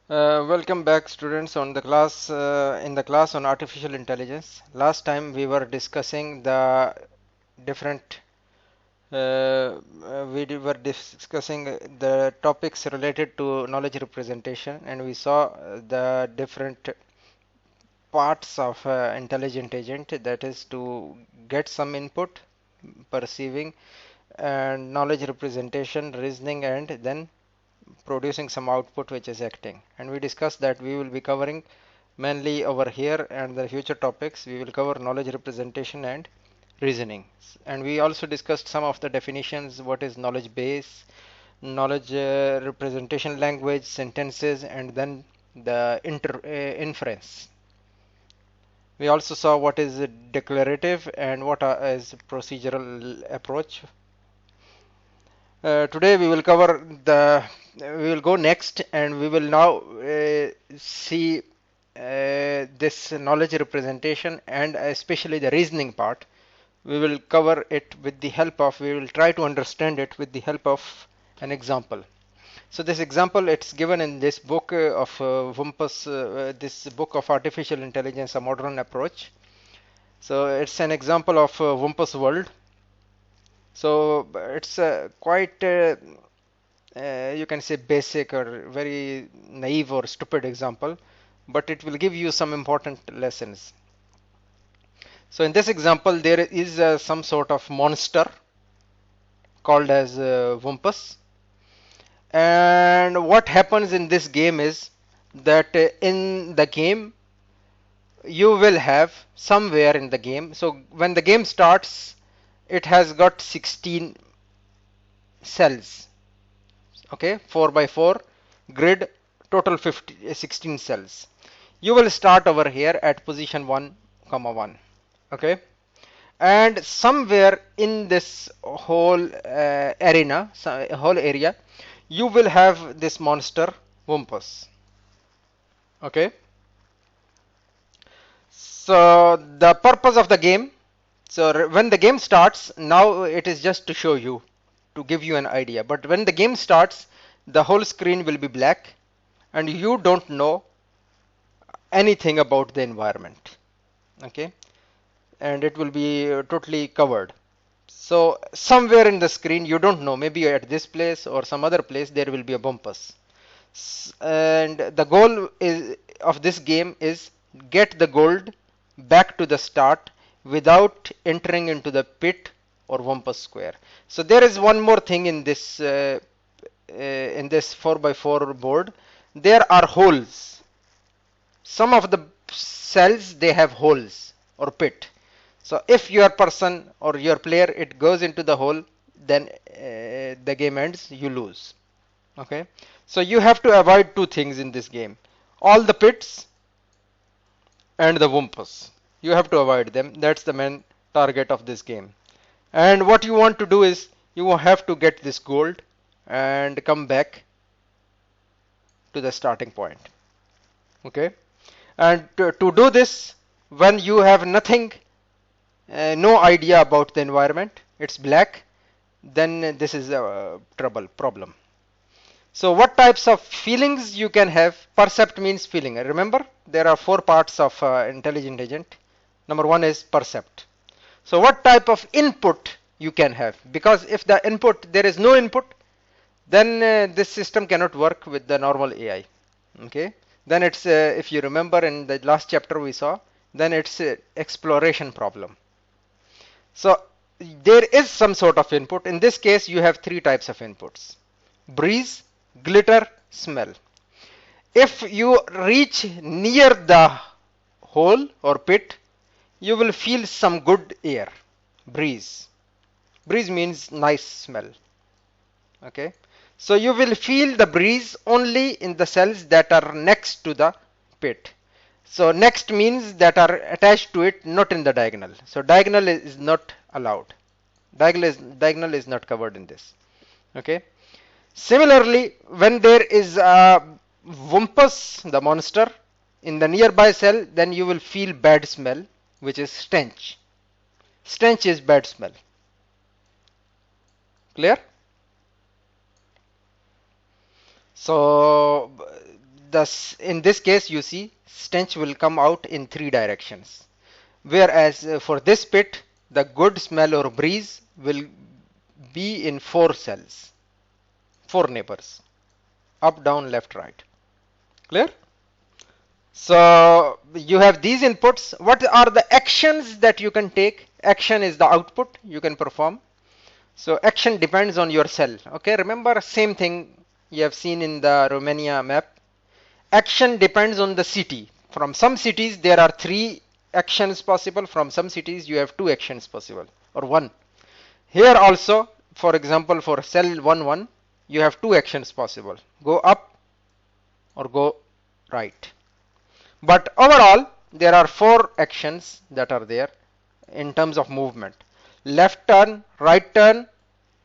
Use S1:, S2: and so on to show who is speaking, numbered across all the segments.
S1: Welcome back, students, on the class in the class on artificial intelligence. Last time we were discussing the different were discussing the topics related to knowledge representation, and we saw the different parts of intelligent agent, that is to get some input, perceiving, and knowledge representation, reasoning, and then producing some output which is acting. And we discussed that we will be covering mainly over here, and the future topics we will cover knowledge representation and reasoning. And we also discussed some of the definitions: what is knowledge base, knowledge representation language, sentences, and then the inference. We also saw what is declarative and what is procedural approach. Today we will cover we will go next, and we will now see this knowledge representation and especially the reasoning part. We will cover it with the help of, we will try to understand it with the help of an example. So this example, it's given in this book of Wumpus, this book of artificial intelligence, a modern approach. So it's an example of Wumpus world. So it's quite you can say basic or very naive or stupid example, but it will give you some important lessons. So in this example, there is some sort of monster called as Wumpus, and what happens in this game is that in the game you will have somewhere in the game, so when the game starts, it has got 16 cells. Okay, 4 by 4 grid, total 16 cells. You will start over here at position 1 comma 1. Okay, and somewhere in this whole arena, whole area, you will have this monster Wumpus. Okay, so the purpose of the game, so when the game starts, now it is just to show you, to give you an idea. But when the game starts, the whole screen will be black and you don't know anything about the environment. Okay, and it will be totally covered. So somewhere in the screen you don't know, maybe at this place or some other place there will be a bumpus. And the goal of this game is get the gold back to the start without entering into the pit or Wumpus square. So there is one more thing in this 4x4 board. There are holes. Some of the cells, they have holes or pit. So if your person or your player, it goes into the hole, then the game ends, you lose. Okay, so you have to avoid two things in this game: all the pits and the Wumpus. You have to avoid them. That's the main target of this game. And what you want to do is you have to get this gold and come back to the starting point. Okay, and to do this, when you have nothing, no idea about the environment, it's black, then this is a problem. So what types of feelings you can have? Percept means feeling. Remember, there are 4 parts of intelligent agent. Number 1 is percept. So what type of input you can have? Because if the input, there is no input, then this system cannot work with the normal AI. Okay, then it's if you remember in the last chapter we saw, then it's exploration problem. So there is some sort of input. In this case, you have 3 types of inputs: breeze, glitter, smell. If you reach near the hole or pit, you will feel some good air, breeze. Breeze means nice smell. Okay, so you will feel the breeze only in the cells that are next to the pit. So next means that are attached to it, not in the diagonal. So diagonal is not allowed. Diagonal is not covered in this. Okay. Similarly, when there is a Wumpus, the monster, in the nearby cell, then you will feel bad smell, which is stench. Stench is bad smell. Clear? So in this case you see stench will come out in 3 directions, whereas for this pit the good smell or breeze will be in 4 cells, 4 neighbors, up, down, left, right. Clear? So you have these inputs. What are the actions that you can take? Action is the output you can perform. So action depends on your cell. Okay, remember same thing you have seen in the Romania map. Action depends on the city. From some cities there are 3 actions possible. From some cities you have 2 actions possible, or 1. Here also, for example, for cell 1 1, you have 2 actions possible. Go up or go right. But overall, there are 4 actions that are there in terms of movement. Left turn, right turn,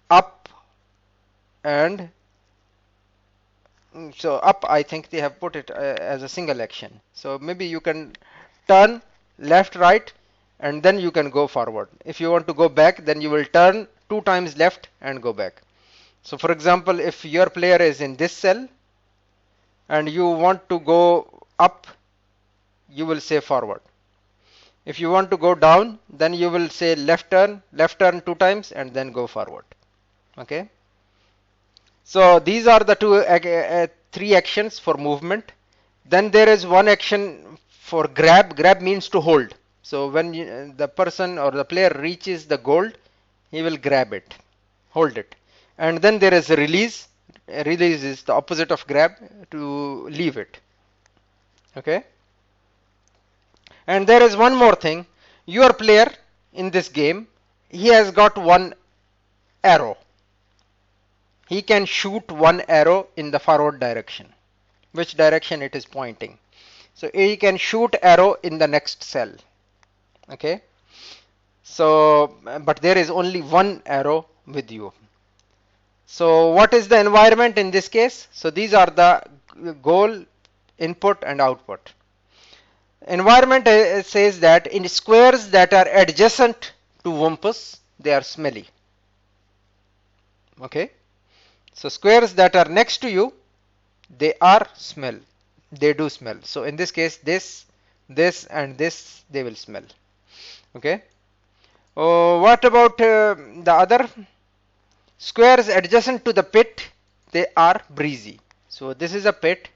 S1: up, and so up, I think they have put it as a single action. So maybe you can turn left, right, and then you can go forward. If you want to go back, then you will turn 2 times left and go back. So for example, if your player is in this cell and you want to go up, you will say forward. If you want to go down, then you will say left turn 2 times and then go forward. Okay. So these are the 3 actions for movement. Then there is 1 action for grab. Grab means to hold. So when the person or the player reaches the gold, he will grab it, hold it. And then there is a release. Release is the opposite of grab, to leave it. Okay. And there is one more thing. Your player in this game, he has got 1 arrow. He can shoot 1 arrow in the forward direction, which direction it is pointing. So he can shoot arrow in the next cell. Okay. So, but there is only 1 arrow with you. So what is the environment in this case? So these are the goal, input and output. Environment says that in squares that are adjacent to Wumpus, they are smelly. Okay. So squares that are next to you, they are smell. They do smell. So in this case, this and this, they will smell. Okay. What about the other? Squares adjacent to the pit, they are breezy. So this is a pit.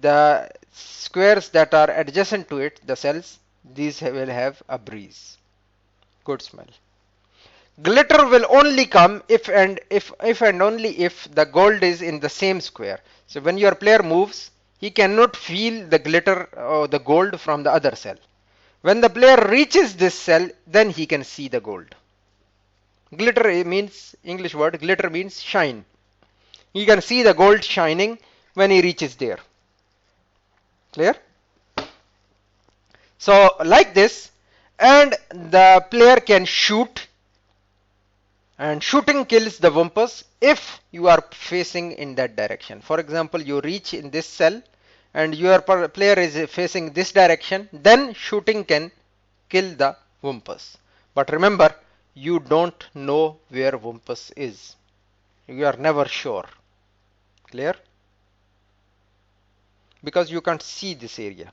S1: The squares that are adjacent to it, the cells, these will have a breeze. Good smell. Glitter will only come if and only if the gold is in the same square. So when your player moves, he cannot feel the glitter or the gold from the other cell. When the player reaches this cell, then he can see the gold. Glitter means, English word, glitter means shine. He can see the gold shining when he reaches there. Clear? So like this, and the player can shoot, and shooting kills the Wumpus if you are facing in that direction. For example, you reach in this cell and your player is facing this direction, then shooting can kill the Wumpus. But remember, you don't know where Wumpus is. You are never sure. Clear? Because you can't see this area.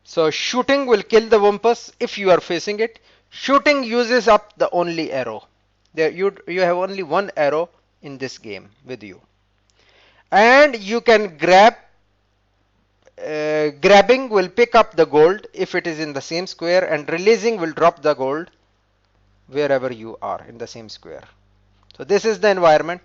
S1: So shooting will kill the Wumpus if you are facing it. Shooting uses up the only arrow. There you have only 1 arrow in this game with you. And you can grab. Grabbing will pick up the gold if it is in the same square, and releasing will drop the gold wherever you are in the same square. So this is the environment.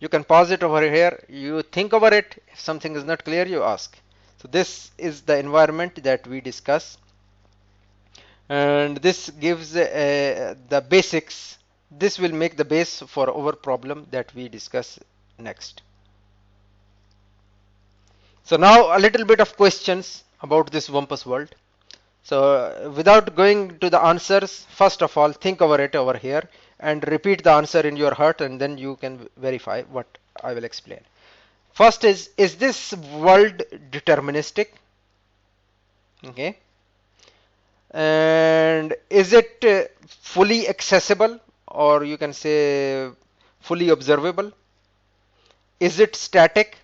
S1: You can pause it over here. You think over it. If something is not clear, you ask. So this is the environment that we discuss. And this gives the basics. This will make the base for our problem that we discuss next. So now a little bit of questions about this Wumpus world. So without going to the answers, first of all, think over it over here and repeat the answer in your heart, and then you can verify what I will explain. First is this world deterministic? Okay. And is it fully accessible, or you can say fully observable? Is it static?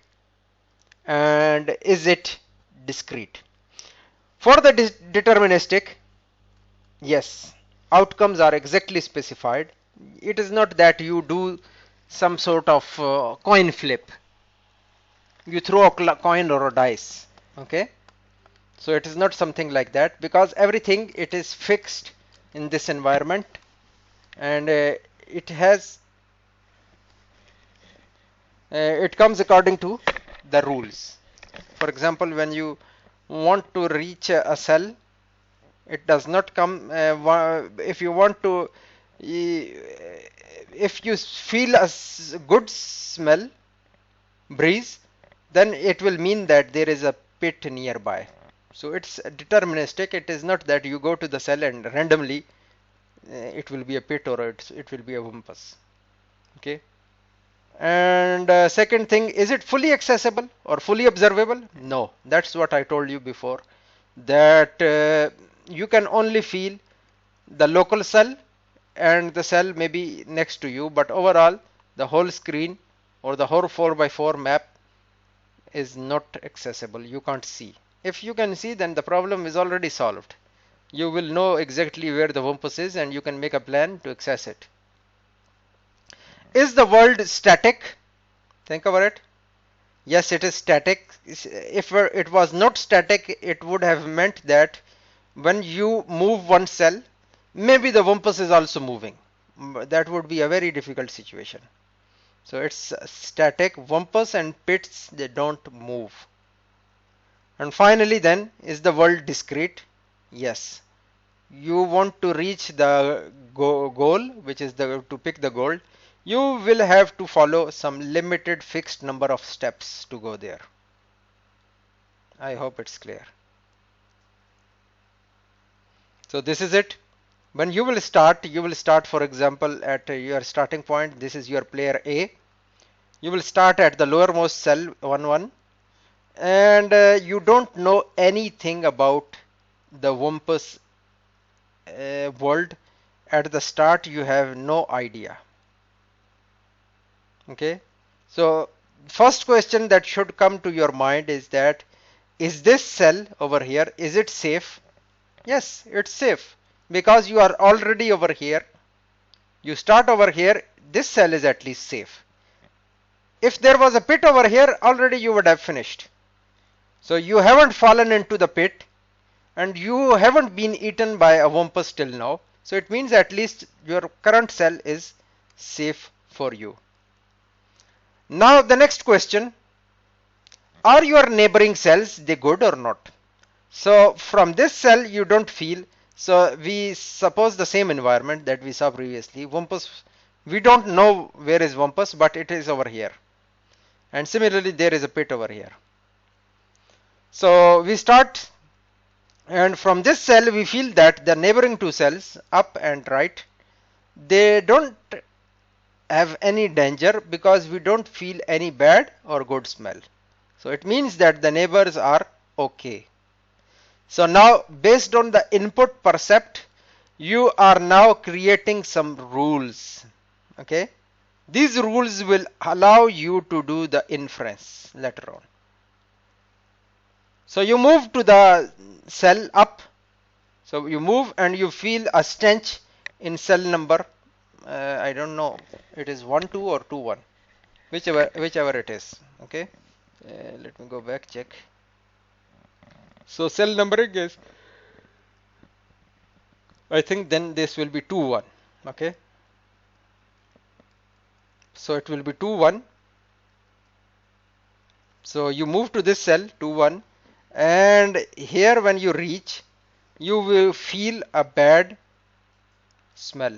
S1: and is it discrete? For the deterministic, yes, outcomes are exactly specified. It is not that you do some sort of coin flip. You throw a coin or a dice. Okay, so it is not something like that, because everything it is fixed in this environment, and it has it comes according to the rules. For example, when you want to reach a cell, it does not come if you want to if you feel a good smell breeze, then it will mean that there is a pit nearby. So it's deterministic. It is not that you go to the cell and randomly it will be a pit or it will be a wumpus. Okay. And second thing, is it fully accessible or fully observable? No, that's what I told you before, that you can only feel the local cell and the cell may be next to you, but overall the whole screen or the whole 4x4 map is not accessible. You can't see. If you can see, then the problem is already solved. You will know exactly where the wumpus is and you can make a plan to access it. Is the world static? Think about it. Yes, it is static. If it was not static, it would have meant that when you move one cell, maybe the wumpus is also moving. That would be a very difficult situation. So it's static. Wumpus and pits, they don't move. And finally then, is the world discrete? Yes. You want to reach the goal, which is to pick the goal. You will have to follow some limited fixed number of steps to go there. I hope it's clear. So this is it. When you will start, for example, at your starting point. This is your player A. You will start at the lowermost cell 1 1, and you don't know anything about the wumpus world. At the start, you have no idea. Okay, so first question that should come to your mind is that, is this cell over here, is it safe? Yes, it's safe, because you are already over here. You start over here, this cell is at least safe. If there was a pit over here, already you would have finished. So you haven't fallen into the pit and you haven't been eaten by a wumpus till now. So it means at least your current cell is safe for you. Now the next question, are your neighboring cells they good or not? So from this cell you don't feel, so we suppose the same environment that we saw previously. Wumpus, we don't know where is wumpus, but it is over here. And similarly there is a pit over here. So we start, and from this cell we feel that the neighboring two cells up and right, they don't have any danger because we don't feel any bad or good smell. So it means that the neighbors are okay. So now based on the input percept, you are now creating some rules. Okay, these rules will allow you to do the inference later on. So you move to the cell up. So you move and you feel a stench in cell number, I don't know, it is 1 2 or 2 1, whichever it is. Okay, let me go back, check. So cell numbering is, I think then this will be 2 1. Okay, so it will be 2 1. So you move to this cell 2 1, and here when you reach, you will feel a bad smell.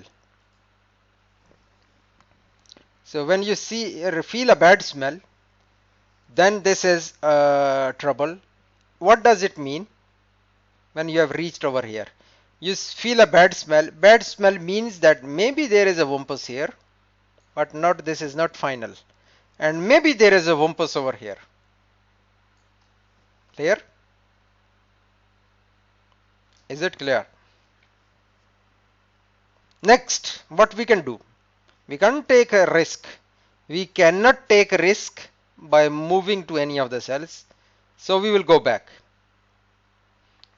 S1: So when you feel a bad smell, then this is trouble. What does it mean? When you have reached over here, you feel a bad smell. Bad smell means that maybe there is a wumpus here, but not, this is not final, and maybe there is a wumpus over here. Clear? Is it clear? Next, what we can do? We can take a risk. We cannot take a risk by moving to any of the cells. So we will go back.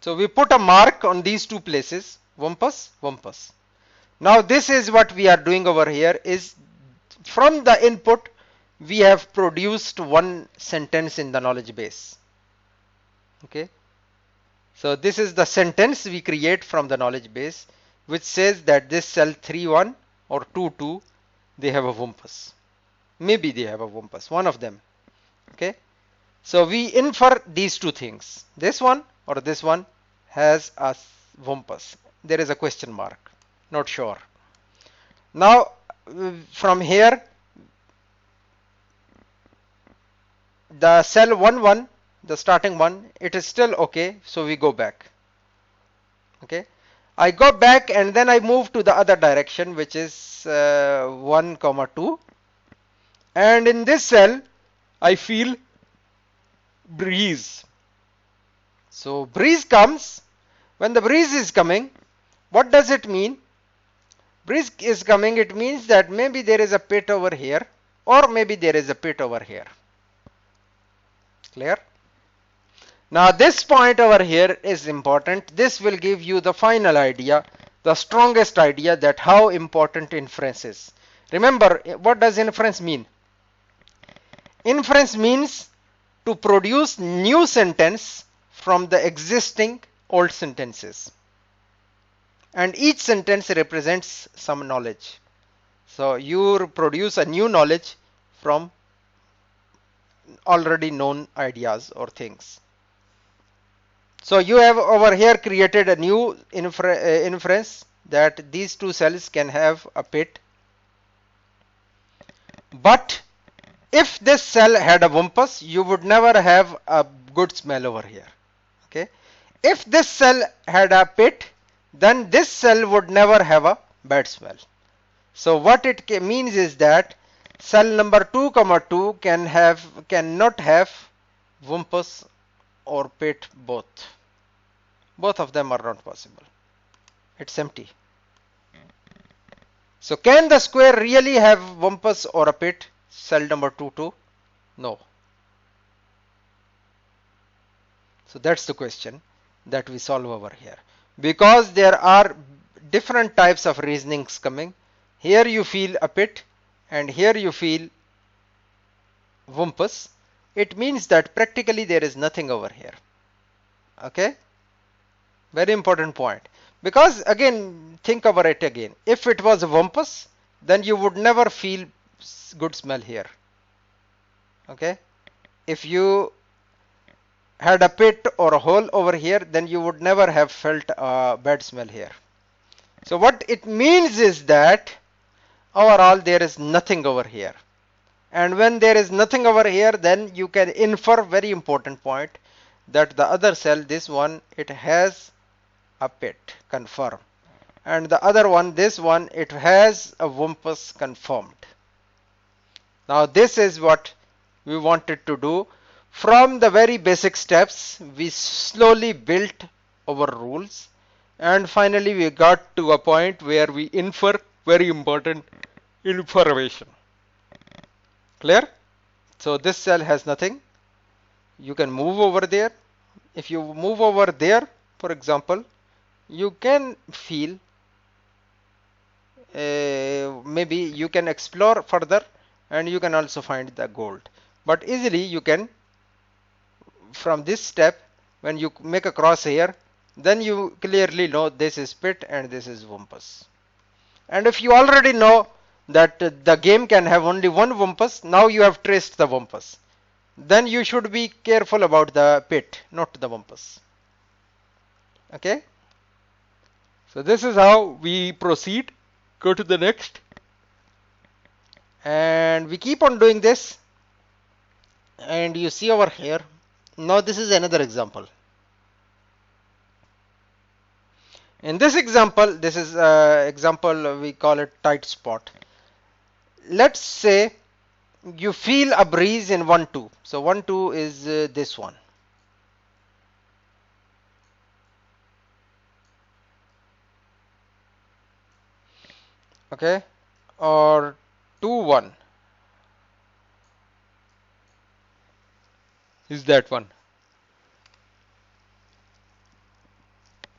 S1: So we put a mark on these two places, Wumpus, Wumpus. Now this is what we are doing over here is from the input we have produced one sentence in the knowledge base. Okay. So this is the sentence we create from the knowledge base which says that this cell 3-1 or 2-2 they have a Wumpus. Maybe they have a Wumpus, one of them. Okay. So we infer these two things. This one or this one has a Wumpus. There is a question mark. Not sure. Now from here the cell 1-1, the starting one, it is still okay. So we go back. Okay. I go back and then I move to the other direction which is 1, 2. And in this cell I feel breeze. So breeze comes. When the breeze is coming, what does it mean? Breeze is coming, it means that maybe there is a pit over here or maybe there is a pit over here. Clear? Now this point over here is important. This will give you the final idea, the strongest idea that how important inference is. Remember, what does inference mean? Inference means to produce new sentence from the existing old sentences. And each sentence represents some knowledge. So you produce a new knowledge from already known ideas or things. So you have over here created a new inference that these two cells can have a pit. But if this cell had a Wumpus, you would never have a good smell over here. Okay. If this cell had a pit, then this cell would never have a bad smell. So what it means is that cell number 2, 2 cannot have Wumpus or pit both. Both of them are not possible. It's empty. So can the square really have Wumpus or a pit? Cell number 2, 2? No. So that's the question that we solve over here. Because there are different types of reasonings coming. Here you feel a pit and here you feel Wumpus. It means that practically there is nothing over here. Okay? Very important point. Because again, think over it again. If it was a Wumpus, then you would never feel good smell here. Okay? If you had a pit or a hole over here, then you would never have felt a bad smell here. So what it means is that overall there is nothing over here. And when there is nothing over here, then you can infer, very important point, that the other cell, this one, it has a pit, confirm. And the other one, this one, it has a Wumpus, confirmed. Now this is what we wanted to do. From the very basic steps, we slowly built our rules. And finally we got to a point where we infer very important information. Clear? So this cell has nothing. You can move over there. If you move over there, for example, you can feel, maybe you can explore further and you can also find the gold. But easily you can, from this step, when you make a cross here, then you clearly know this is pit and this is Wumpus. And if you already know that the game can have only one Wumpus, now you have traced the Wumpus. Then you should be careful about the pit, not the Wumpus. Okay? So this is how we proceed. Go to the next. And we keep on doing this. And you see over here. Now this is another example. In this example, this is example we call it tight spot. Let's say you feel a breeze in 1, 2. So 1, 2 is this one. Okay, or 2, 1. is that one.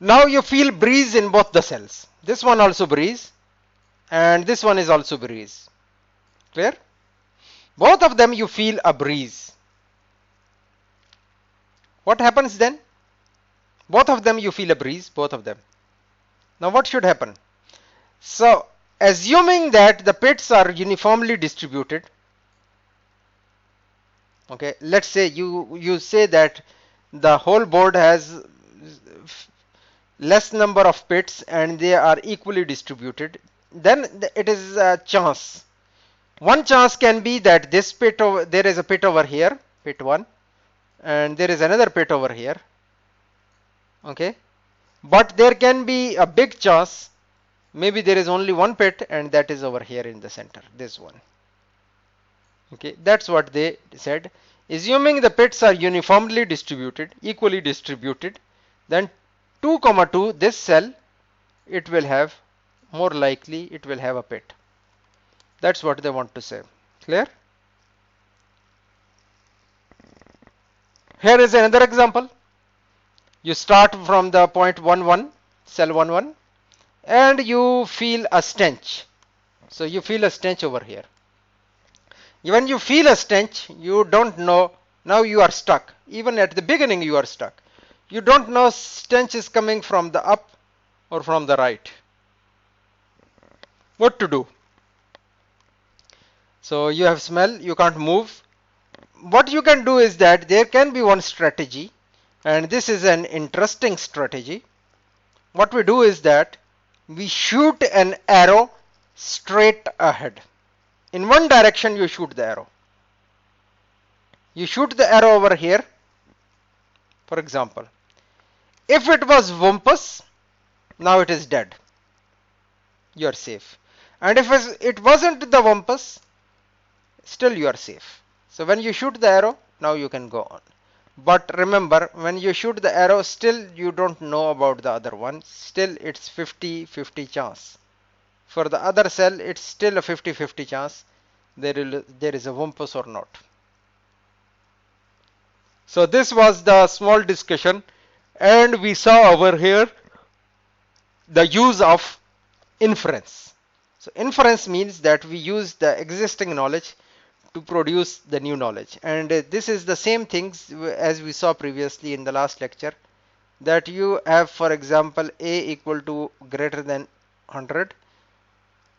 S1: Now you feel breeze in both the cells. This one also breeze and this one is also breeze. Clear? Both of them you feel a breeze. What happens then? Both of them you feel a breeze, both of them. Now what should happen? So assuming that the pits are uniformly distributed, okay, let's say you say that the whole board has less number of pits and they are equally distributed, then it is a chance. One chance can be that this pit over, there is a pit over here, pit 1, and there is another pit over here. Okay, but there can be a big chance, maybe there is only one pit and that is over here in the center, this one. Okay, that's what they said. Assuming the pits are uniformly distributed, equally distributed, then 2, 2, this cell, it will have, more likely it will have a pit. That's what they want to say. Clear? Here is another example. You start from the point 1, 1, cell 1, 1, and you feel a stench. So you feel a stench over here. When you feel a stench, you don't know, now you are stuck. Even at the beginning you are stuck. You don't know stench is coming from the up or from the right. What to do? So you have smell, you can't move. What you can do is that there can be one strategy, and this is an interesting strategy. What we do is that we shoot an arrow straight ahead. In one direction you shoot the arrow. You shoot the arrow over here, for example. If it was Wumpus, now it is dead. You are safe. And if it wasn't the Wumpus, still you are safe. So when you shoot the arrow, now you can go on. But remember, when you shoot the arrow, still you don't know about the other one. Still it's 50-50 chance. For the other cell, it's still a 50-50 chance there is a Wumpus or not. So this was the small discussion, and we saw over here the use of inference. So inference means that we use the existing knowledge to produce the new knowledge, and this is the same things as we saw previously in the last lecture, that you have, for example, a equal to greater than 100,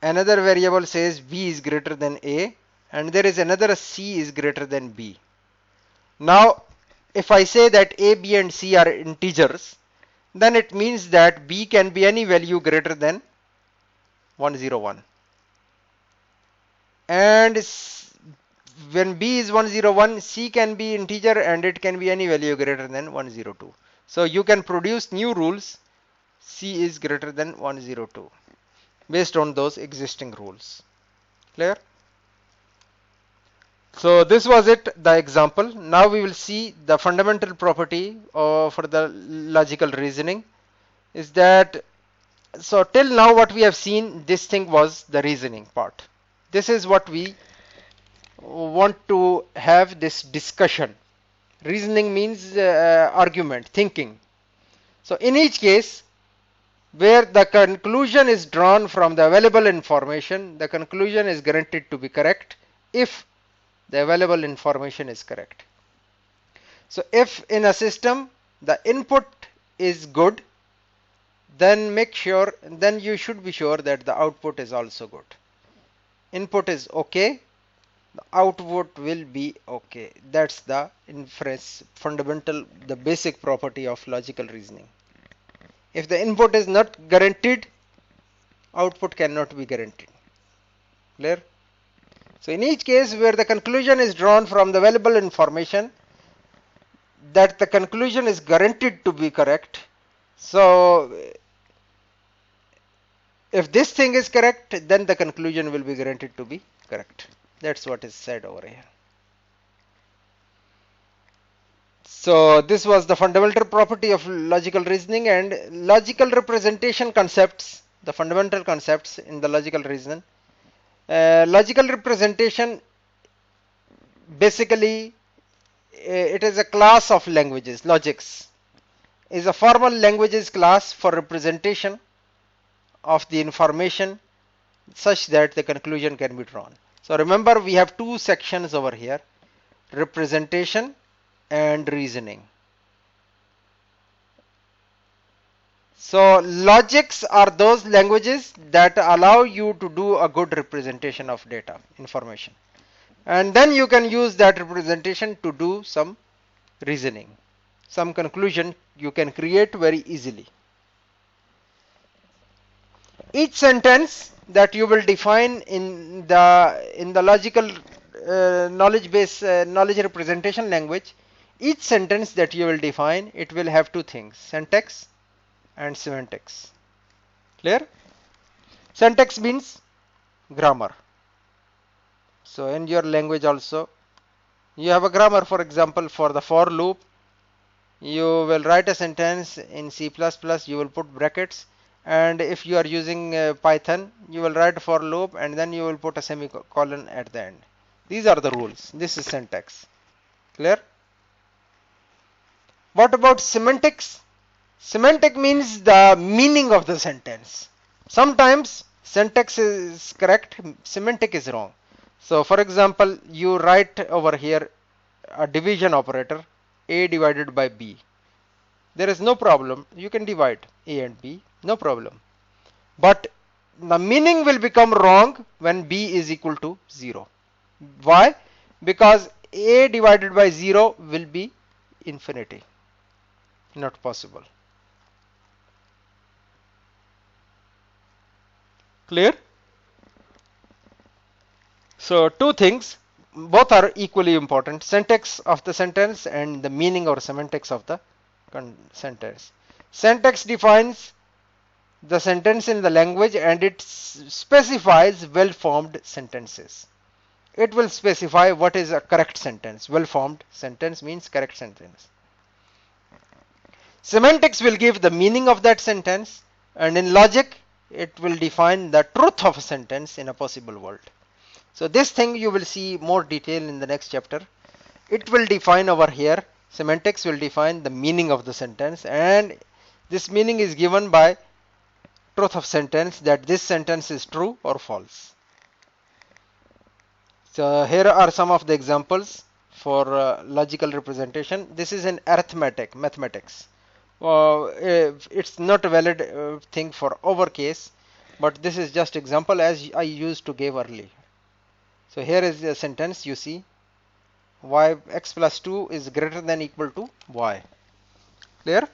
S1: another variable says b is greater than a, and there is another c is greater than b. Now if I say that a, b and c are integers, then it means that b can be any value greater than 101, and when b is 101, c can be integer and it can be any value greater than 102. So you can produce new rules, c is greater than 102 based on those existing rules. Clear? So this was it, the example. Now we will see the fundamental property for the logical reasoning. Is that, so till now what we have seen, this thing was the reasoning part. This is what we want to have, this discussion. Reasoning means argument, thinking. So in each case where the conclusion is drawn from the available information, the conclusion is guaranteed to be correct if the available information is correct. So if in a system the input is good, then you should be sure that the output is also good. Input is okay, the output will be okay. That's the inference fundamental, the basic property of logical reasoning. If the input is not guaranteed, output cannot be guaranteed. Clear? So in each case where the conclusion is drawn from the available information, that the conclusion is guaranteed to be correct. So if this thing is correct, then the conclusion will be guaranteed to be correct. That's what is said over here. So this was the fundamental property of logical reasoning, and logical representation concepts, the fundamental concepts in the logical reason. Logical representation basically it is a class of languages. Logics is a formal languages class for representation of the information such that the conclusion can be drawn. So remember, we have two sections over here: representation and reasoning. So logics are those languages that allow you to do a good representation of data, information. And then you can use that representation to do some reasoning. Some conclusion you can create very easily. Each sentence that you will define in the logical knowledge base knowledge representation language, each sentence that you will define, it will have two things: syntax and semantics. Clear? Syntax means grammar. So in your language also you have a grammar. For example, for the for loop, you will write a sentence in C++, you will put brackets, and if you are using Python, you will write for loop and then you will put a semicolon at the end. These are the rules. This is syntax. Clear? What about semantics? Semantic means the meaning of the sentence. Sometimes syntax is correct, semantic is wrong. So for example, you write over here a division operator, A divided by B. There is no problem. You can divide A and B, no problem. But the meaning will become wrong when B is equal to 0. Why? Because A divided by 0 will be infinity. Not possible. Clear? So two things, both are equally important: syntax of the sentence and the meaning or semantics of the sentence. Syntax defines the sentence in the language and it specifies well-formed sentences. It will specify what is a correct sentence. Well-formed sentence means correct sentence. Semantics will give the meaning of that sentence, and in logic it will define the truth of a sentence in a possible world. So this thing you will see more detail in the next chapter. It will define over here, semantics will define the meaning of the sentence, and this meaning is given by truth of sentence, that this sentence is true or false. So here are some of the examples for logical representation. This is in arithmetic, mathematics. It's not a valid thing for our case, but this is just example as I used to give earlier. So here is the sentence, you see, y x plus 2 is greater than equal to y. Clear?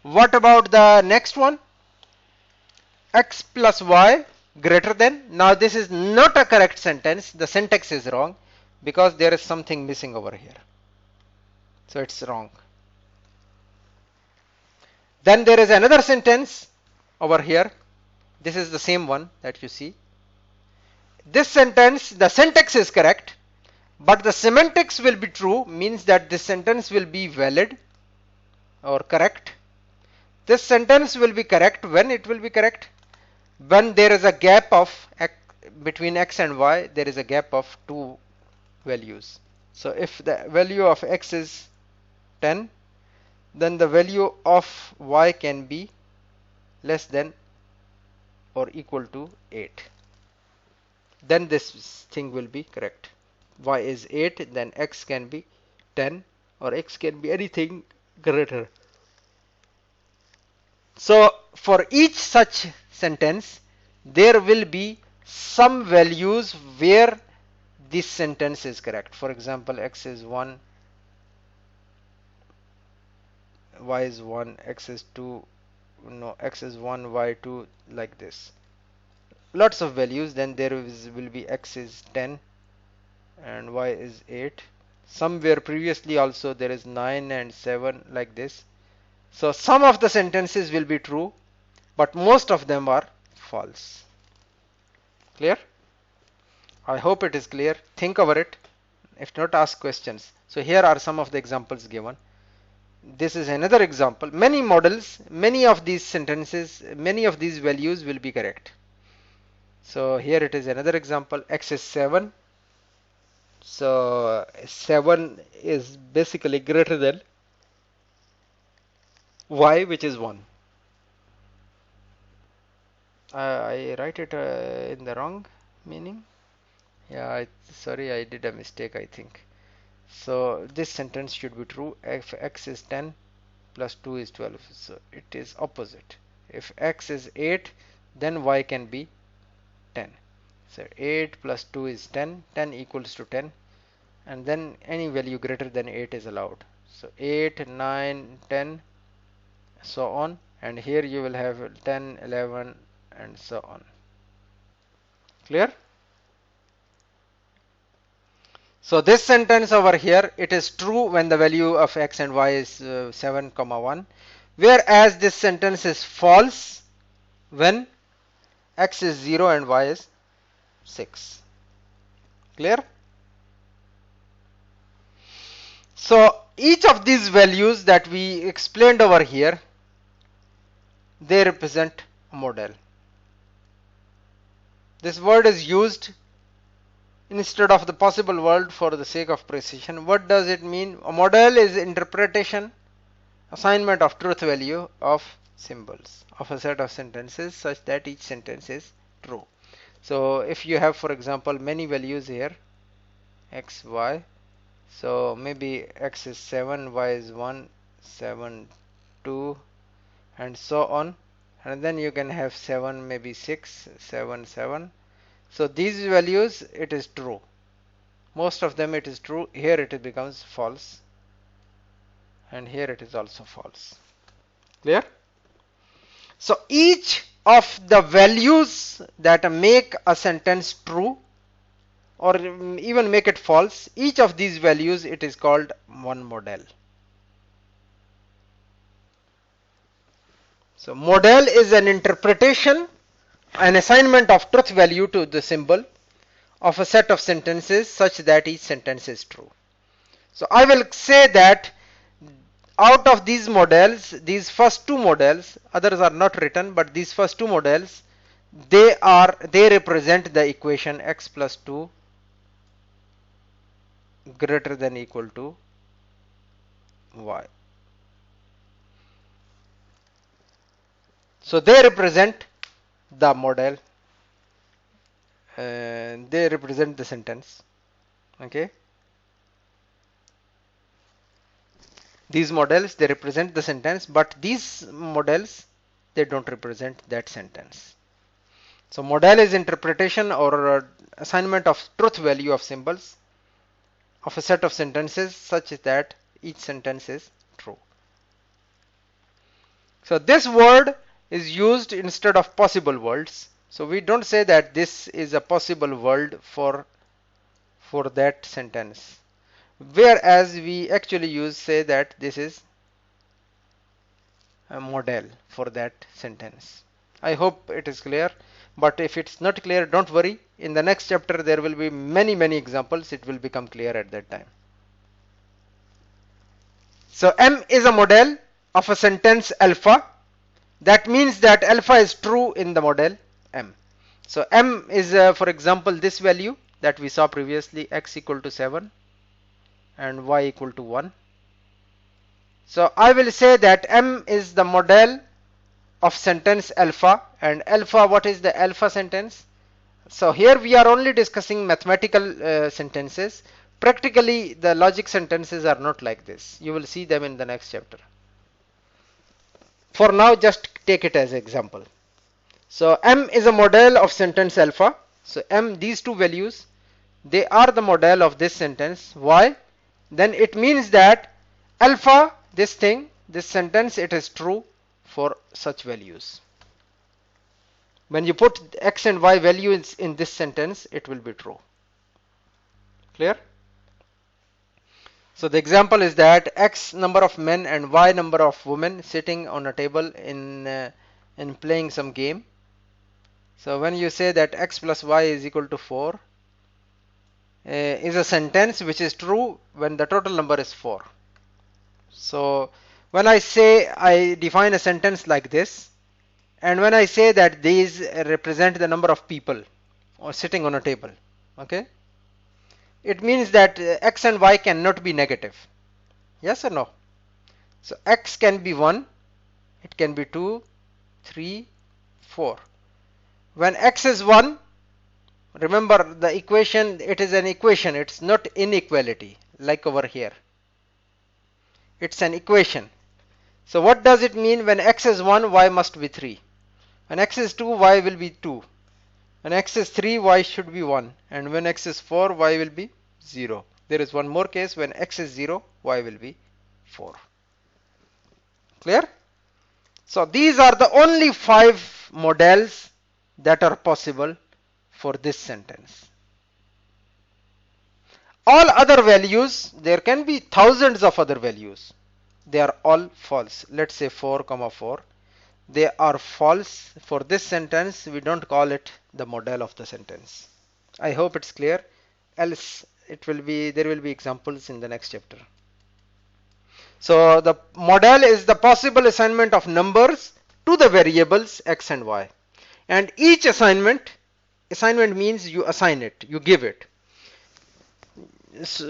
S1: What about the next one? X plus y greater than. Now this is not a correct sentence. The syntax is wrong because there is something missing over here. So it's wrong. Then there is another sentence over here. This is the same one that you see. This sentence, the syntax is correct, but the semantics will be true, means that this sentence will be valid or correct. This sentence will be correct when it will be correct? When there is a gap of between x and y, there is a gap of 2 values. So if the value of x is 10, then the value of y can be less than or equal to 8. Then this thing will be correct. Y is 8, then x can be 10, or x can be anything greater. So for each such sentence, there will be some values where this sentence is correct. For example, x is 1, y is 1, x is 2, no, x is 1, y 2, like this. Lots of values. Then there will be x is 10 and y is 8. Somewhere previously also there is 9 and 7, like this. So some of the sentences will be true, but most of them are false. Clear? I hope it is clear. Think over it. If not, ask questions. So here are some of the examples given. This is another example. Many models, many of these sentences, many of these values will be correct. So here it is another example. X is 7. So 7 is basically greater than y, which is 1. I write it in the wrong meaning. Yeah, sorry, I did a mistake, I think. So this sentence should be true. If x is 10 plus 2 is 12. So it is opposite. If x is 8, then y can be 10. So 8 plus 2 is 10. 10 equals to 10. And then any value greater than 8 is allowed. So 8, 9, 10, so on. And here you will have 10, 11, and so on. Clear? So this sentence over here, it is true when the value of x and y is 7, 1. Whereas this sentence is false when x is 0 and y is 6. Clear? So each of these values that we explained over here, they represent a model. This word is used instead of the possible word for the sake of precision. What does it mean? A model is interpretation, assignment of truth value of symbols of a set of sentences such that each sentence is true. So if you have, for example, many values here, x, y, so maybe x is 7, y is 1, 7, 2, and so on, and then you can have 7, maybe 6, 7, 7. So these values, it is true. Most of them it is true. Here it becomes false, and here it is also false. Clear? So each of the values that make a sentence true or even make it false, each of these values, it is called one model. So model is an interpretation, an assignment of truth value to the symbol of a set of sentences such that each sentence is true. So I will say that out of these models, these first two models, others are not written, but these first two models, they represent the equation x plus 2 greater than equal to y. So they represent the model, they represent the sentence. Okay, these models, they represent the sentence, but these models, they don't represent that sentence. So model is interpretation or assignment of truth value of symbols of a set of sentences such that each sentence is true. So this word is used instead of possible worlds. So we don't say that this is a possible world for that sentence, whereas we actually say that this is a model for that sentence. I hope it is clear, but if it's not clear, don't worry. In the next chapter there will be many examples. It will become clear at that time. So M is a model of a sentence alpha. That means that alpha is true in the model M. So M is, for example, this value that we saw previously, x equal to 7 and y equal to 1. So I will say that M is the model of sentence alpha. And alpha, what is the alpha sentence? So here we are only discussing mathematical sentences. Practically the logic sentences are not like this. You will see them in the next chapter. For now, just take it as an example. So M is a model of sentence alpha. So M, these two values, they are the model of this sentence. Why? Then it means that alpha, this thing, this sentence, it is true for such values. When you put x and y values in this sentence, it will be true. Clear? So the example is that x number of men and y number of women sitting on a table in playing some game. So when you say that x plus y is equal to 4, is a sentence which is true when the total number is 4. So when I say, I define a sentence like this, and when I say that these represent the number of people or sitting on a table, okay, it means that x and y cannot be negative. Yes or no? So x can be 1, it can be 2, 3, 4. When x is 1, remember the equation, it is an equation, it's not inequality like over here. It's an equation. So what does it mean? When x is 1, y must be 3. When x is 2, y will be 2. When x is 3, y should be 1. And when x is 4, y will be 0. There is one more case, when x is 0, y will be 4. Clear? So these are the only 5 models that are possible for this sentence. All other values, there can be thousands of other values. They are all false. Let's say 4, 4. They are false. For this sentence, we don't call it the model of the sentence. I hope it's clear. Else there will be examples in the next chapter. So the model is the possible assignment of numbers to the variables x and y. And each assignment means you assign it, you give it,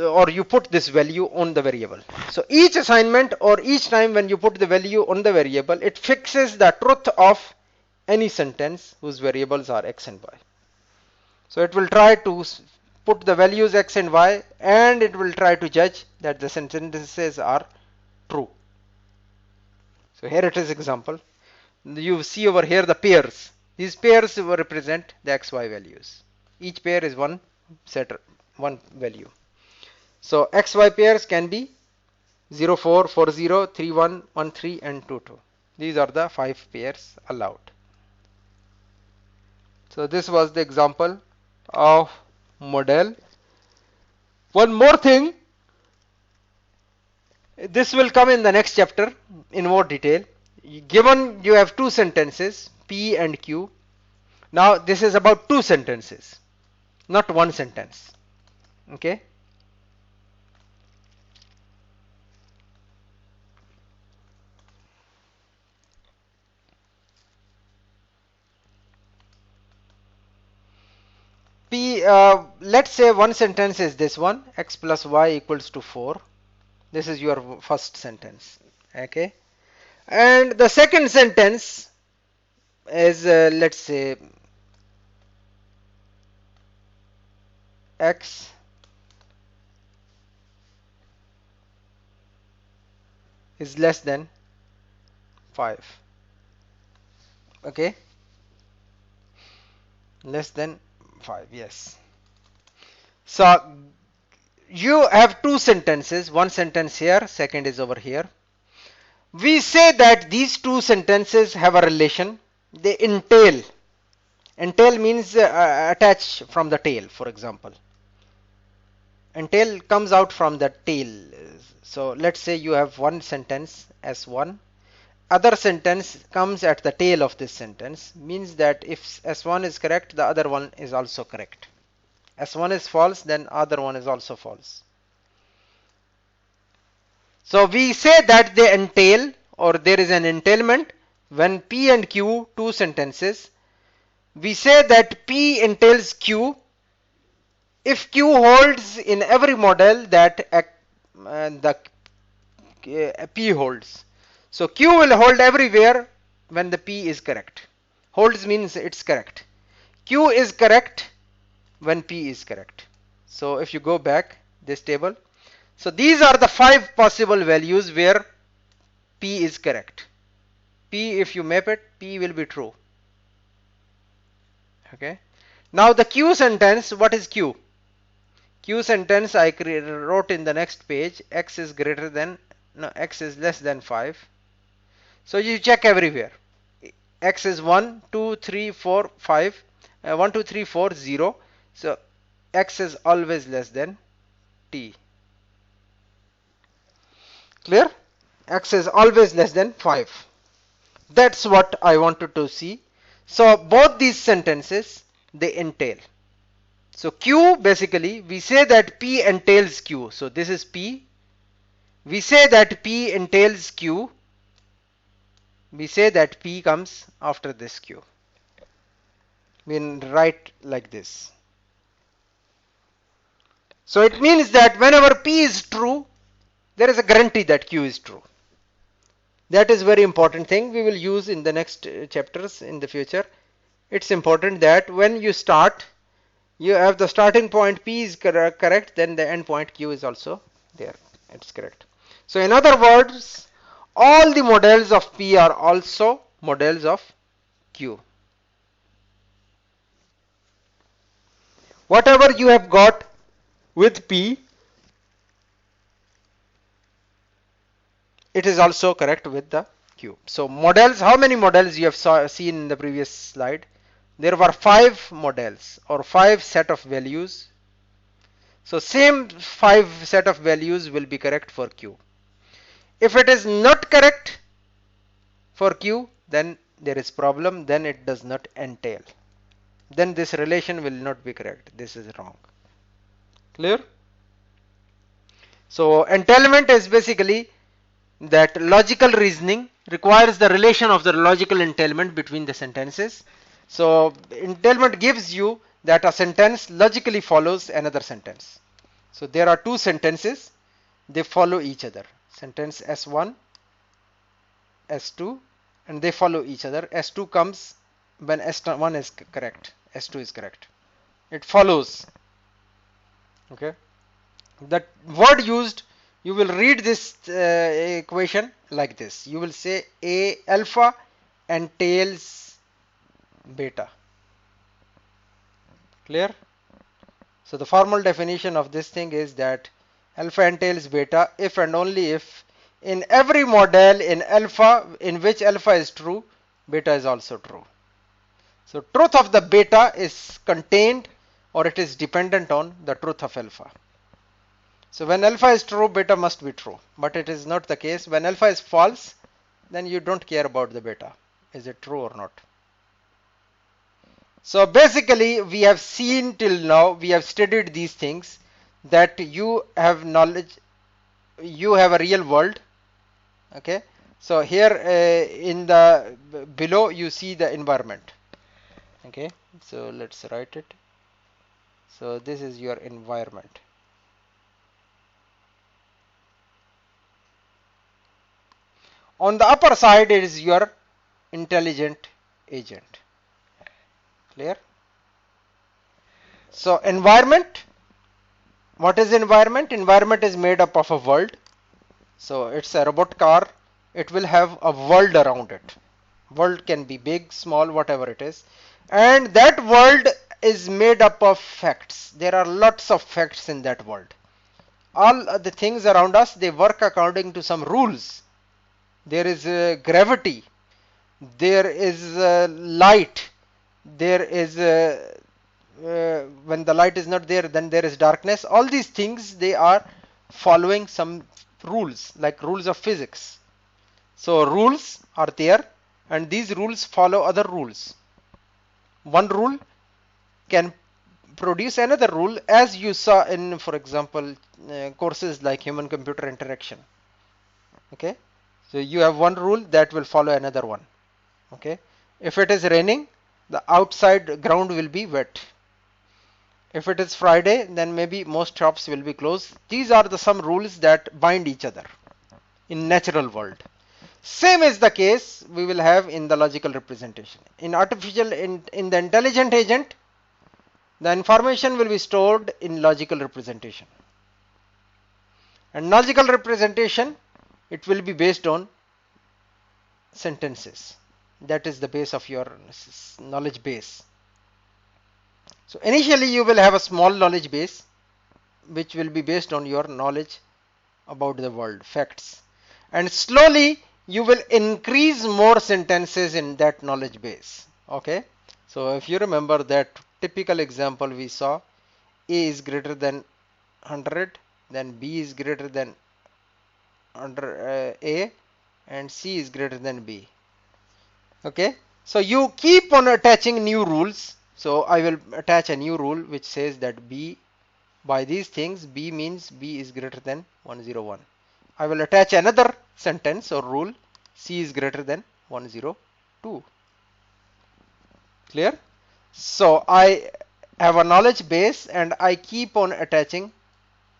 S1: or you put this value on the variable. So each assignment, or each time when you put the value on the variable, it fixes the truth of any sentence whose variables are x and y. So it will try to put the values x and y, and it will try to judge that the sentences are true. So here it is example. You see over here the pairs. These pairs will represent the xy values. Each pair is one value. So xy pairs can be 0, 4, 4, 0, 3, 1, 1, 3 and 2, 2. These are the 5 pairs allowed. So this was the example of model. One more thing, this will come in the next chapter in more detail. Given you have 2 sentences, P and Q. Now this is about 2 sentences, not 1 sentence. Okay. P, let's say one sentence is this one, x plus y equals to 4. This is your first sentence. Okay. And the second sentence is, let's say, x is less than 5. Okay. Less than 5, yes. So you have 2 sentences, one sentence here, second is over here. We say that these 2 sentences have a relation. They entail. Entail means attach from the tail, for example. Entail comes out from the tail. So let's say you have one sentence S1. Other sentence comes at the tail of this sentence. Means that if S1 is correct, the other one is also correct. S1 is false, then other one is also false. So we say that they entail, or there is an entailment when P and Q, 2 sentences. We say that P entails Q if Q holds in every model that the P holds. So Q will hold everywhere when the P is correct. Holds means it's correct. Q is correct when P is correct. So if you go back this table, so these are the 5 possible values where P is correct. P, if you map it, P will be true. Okay. Now the Q sentence, what is Q? Q sentence I wrote in the next page, x is greater than, no, x is less than 5. So you check everywhere. X is 1, 2, 3, 4, 5. 1, 2, 3, 4, 0. So x is always less than t. Clear? X is always less than 5. That's what I wanted to see. So both these sentences, they entail. So Q, basically we say that P entails Q. So this is P. We say that P entails Q. We say that P comes after this Q. We write like this. So it means that whenever P is true, there is a guarantee that Q is true. That is very important thing we will use in the next chapters in the future. It's important that when you start, you have the starting point P is correct, then the end point Q is also there. It's correct. So in other words, all the models of P are also models of Q. Whatever you have got with P, it is also correct with the Q. So models, how many models you have seen in the previous slide? There were 5 models or 5 set of values. So same 5 set of values will be correct for Q. If it is not correct for Q, then there is problem, then it does not entail. Then this relation will not be correct. This is wrong. Clear? So entailment is basically that logical reasoning requires the relation of the logical entailment between the sentences. So entailment gives you that a sentence logically follows another sentence. So there are 2 sentences, they follow each other. Sentence S1, S2, and they follow each other. S2 comes when S1 is correct, S2 is correct. It follows. Okay. That word used, you will read this equation like this. You will say A alpha entails beta. Clear? So the formal definition of this thing is that alpha entails beta if and only if in every model in alpha, in which alpha is true, beta is also true. So truth of the beta is contained or it is dependent on the truth of alpha. So when alpha is true, beta must be true, but it is not the case. When alpha is false, then you don't care about the beta. Is it true or not? So basically we have seen till now, we have studied these things, that you have knowledge, you have a real world. Okay. So here in the below you see the environment. Okay. So let's write it. So this is your environment. On the upper side it is your intelligent agent. Clear? So environment, what is environment? Environment is made up of a world. So it's a robot car, it will have a world around it. World can be big, small, whatever it is. And that world is made up of facts. There are lots of facts in that world. All the things around us, they work according to some rules. There is gravity, there is light, there is when the light is not there, then there is darkness. All these things, they are following some rules, like rules of physics. So rules are there and these rules follow other rules. One rule can produce another rule, as you saw in, for example, courses like human computer interaction. Okay. So you have one rule that will follow another one. Okay. If it is raining, the outside ground will be wet. If it is Friday, then maybe most shops will be closed. These are the some rules that bind each other in natural world. Same is the case we will have in the logical representation. In artificial, in the intelligent agent, the information will be stored in logical representation. And logical representation, it will be based on sentences. That is the base of your knowledge base. So initially you will have a small knowledge base which will be based on your knowledge about the world, facts. And slowly you will increase more sentences in that knowledge base. Okay. So if you remember that typical example we saw, A is greater than 100, then B is greater than A, and C is greater than B. Okay. So you keep on attaching new rules. So I will attach a new rule which says that B, by these things, B means B is greater than 101. I will attach another sentence or rule, C is greater than 102. Clear? So I have a knowledge base and I keep on attaching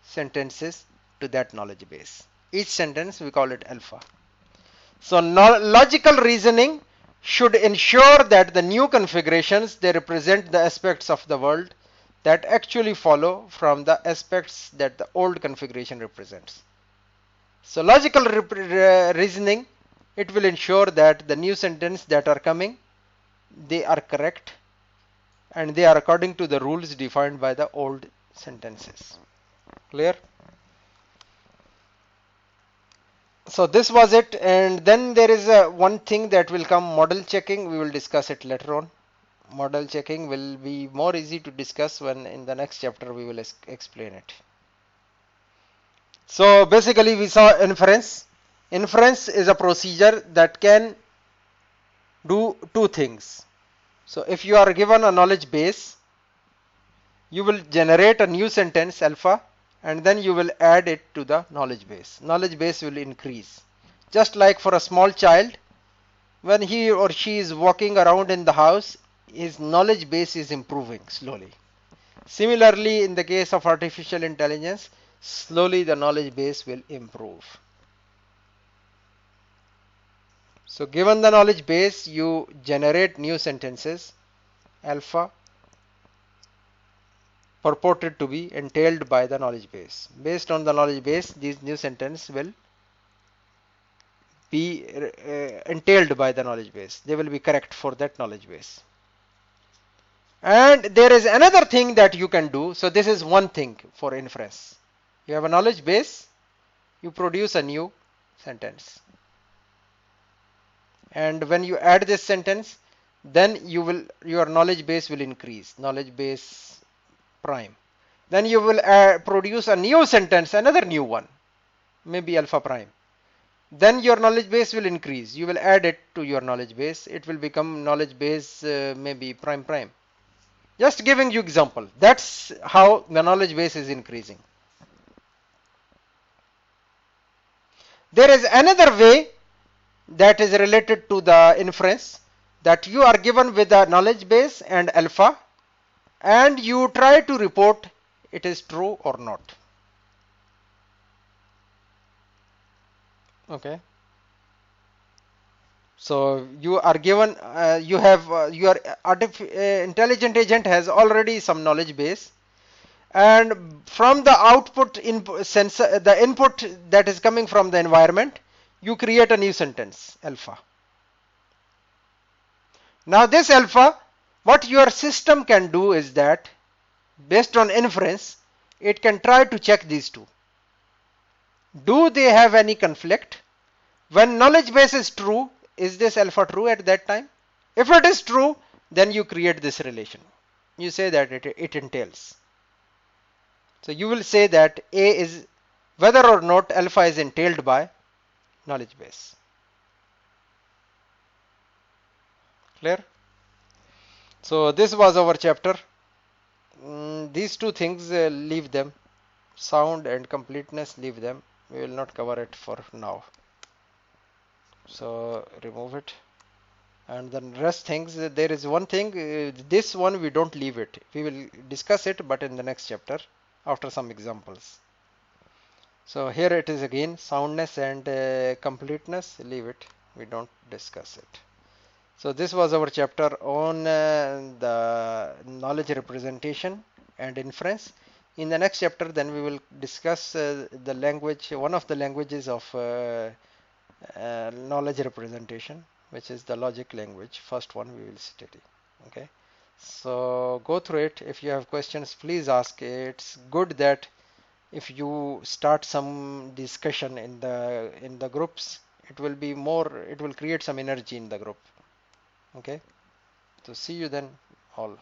S1: sentences to that knowledge base. Each sentence we call it alpha. So logical reasoning should ensure that the new configurations, they represent the aspects of the world that actually follow from the aspects that the old configuration represents. So logical reasoning, it will ensure that the new sentence that are coming, they are correct and they are according to the rules defined by the old sentences. Clear? So this was it, and then there is one thing that will come, model checking. We will discuss it later on. Model checking will be more easy to discuss when in the next chapter we will explain it. So basically we saw inference. Inference is a procedure that can do two things. So if you are given a knowledge base, you will generate a new sentence alpha and then you will add it to the knowledge base. Knowledge base will increase. Just like for a small child, when he or she is walking around in the house, his knowledge base is improving slowly. Similarly, in the case of artificial intelligence, slowly the knowledge base will improve. So given the knowledge base, you generate new sentences alpha purported to be entailed by the knowledge base. Based on the knowledge base, these new sentences will be entailed by the knowledge base. They will be correct for that knowledge base. And there is another thing that you can do. So this is one thing for inference. You have a knowledge base, you produce a new sentence. And when you add this sentence, then your knowledge base will increase, knowledge base prime. Then you will produce a new sentence, another new one, maybe alpha prime. Then your knowledge base will increase. You will add it to your knowledge base. It will become knowledge base maybe prime prime. Just giving you example. That's how the knowledge base is increasing. There is another way that is related to the inference, that you are given with a knowledge base and alpha and you try to report it is true or not. Okay. So you are given, you have your intelligent agent has already some knowledge base, and from the output input sensor, the input that is coming from the environment, you create a new sentence alpha. Now this alpha, what your system can do is that based on inference, it can try to check these two. Do they have any conflict? When knowledge base is true, is this alpha true at that time? If it is true, then you create this relation. You say that it entails. So you will say that A is, whether or not alpha is entailed by knowledge base. Clear? So this was our chapter. These two things, leave them. Sound and completeness, leave them. We will not cover it for now. So remove it. And the rest things, there is one thing, this one we don't leave it. We will discuss it, but in the next chapter after some examples. So here it is again, soundness and completeness, leave it. We don't discuss it. So this was our chapter on the knowledge representation and inference. In the next chapter, then we will discuss the language, one of the languages of knowledge representation, which is the logic language. First one we will study. Okay, so go through it. If you have questions, please ask. It's good that if you start some discussion in the groups, it will be more, it will create some energy in the group. Okay, so see you then all.